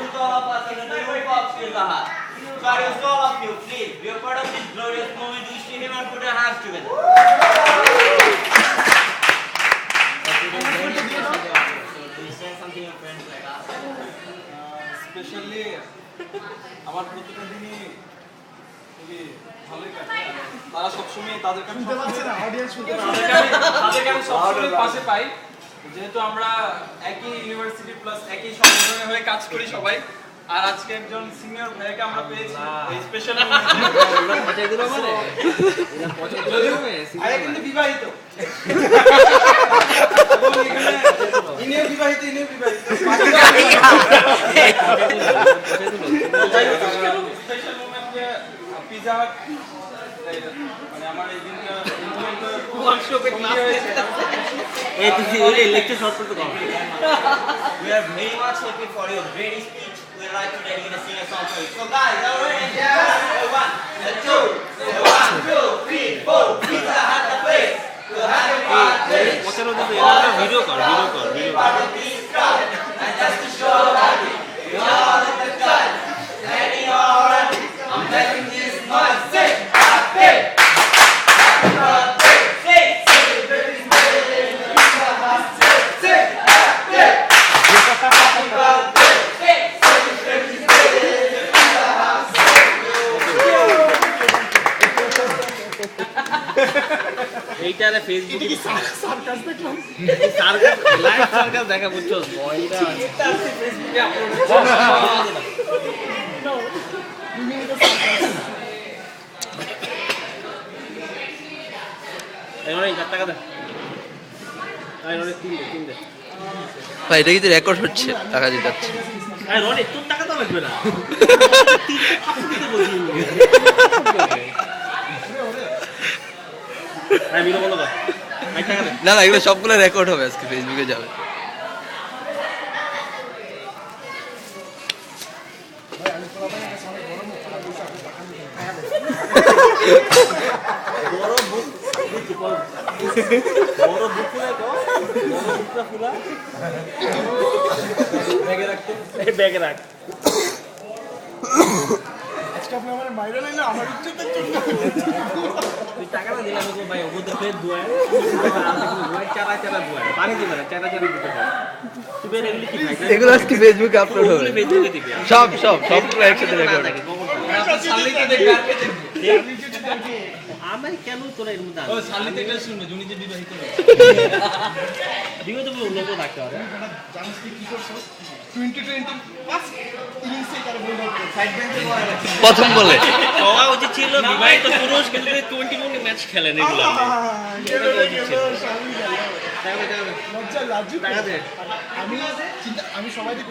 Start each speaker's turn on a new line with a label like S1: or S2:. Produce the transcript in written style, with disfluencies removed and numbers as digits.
S1: with all of us in the name of Pizza. So I request all of you, please, be a part of this glorious moment. Wish to him and put your hands together.
S2: Specially আমার প্রতিটা দিনই খুবই ভালোই কাটে। তারা সবসময় তাদেরকে আমি সবসময় পাশে পাই, যেহেতু আমরা একই ইউনিভার্সিটি প্লাস একই সংগঠনের হয়ে কাজ করি সবাই। আর আজকে একজন সিনিয়র ভাইকে আমরা পেয়েছি এই স্পেশাল কিন্তু বিবাহিত ইনিও বিবাহিত স্পেশাল মোমেন্টে পিজা হাট মানে আমার এই দিনটা
S1: We are very much happy for your great speech. We would like to dedicate a sing a song for you. So guys, are you ready? Yeah. 1, 2, 3, 4. Pizza Hut the place. To have a party.
S3: Video কর
S1: And just to show that we all in the cut. Ready already? I'm making this noise. Say happy. Happy birthday. Say baby's birthday. Pizza Hut. Say happy. Happy birthday. Say baby's birthday. Pizza Hut.
S3: এইটারে ফেসবুকে circus দেখলাম live circus দেখা বুঝছো বয়টা
S2: ফেসবুকে upload
S3: এই 4 টাকা দে এই রনি 3 দে
S4: ভাই এটা কিন্তু রেকর্ড হচ্ছে, টাকা দিতে যাচ্ছে।
S3: এই রনি তোর টাকা তো লাগবে না 3 দিতে বলছি এই ভিডিও বলো ভাই টাকা দে
S4: না এগুলো সবগুলো রেকর্ড হবে, আজকে ফেসবুকে যাবে।
S3: বড় বুক ফুলা কো বড় বুকটা ফুলা ব্যাগে রাখতে এই ব্যাগে রাখ
S2: আজকে আপনি আমার মাইরা লাইলে আমার ইচ্ছেতে চলে
S3: তুই টাকা না দিলাম গো ভাই ওদের ফের দুয়ায় দুয়ায় চারা দুয়ায় পানি দিবে না চারা দিতে হয় তুই বের এগুলি কি ভাই
S4: এগুলো আজকে ফেসবুকে আপলোড হবে,
S3: ফেসবুকে দিবি
S4: সবগুলো একসাথে রেকর্ড হবে।
S2: শালিতে দেখবে আর কে দেখবে
S3: আমার কেন তোরা এর মধ্যে
S2: ও শালিতে গেলে শুনবে জুনি যে বিবাহিত
S3: দিও তো লোক রাখতে হবে
S2: জানিস কি করছো 2020 ফার্স্ট ইনিংসে তার বল আউট সাইড বেঞ্চে বল রাখছে
S4: প্রথম বলে
S3: হওয়া উচিত ছিল বিবাহিত পুরুষ কিন্তু 21 ম্যাচ খেলেন এগুলো
S2: লজ্জা লাজু
S3: টাকা দে
S2: আমি সবাইকে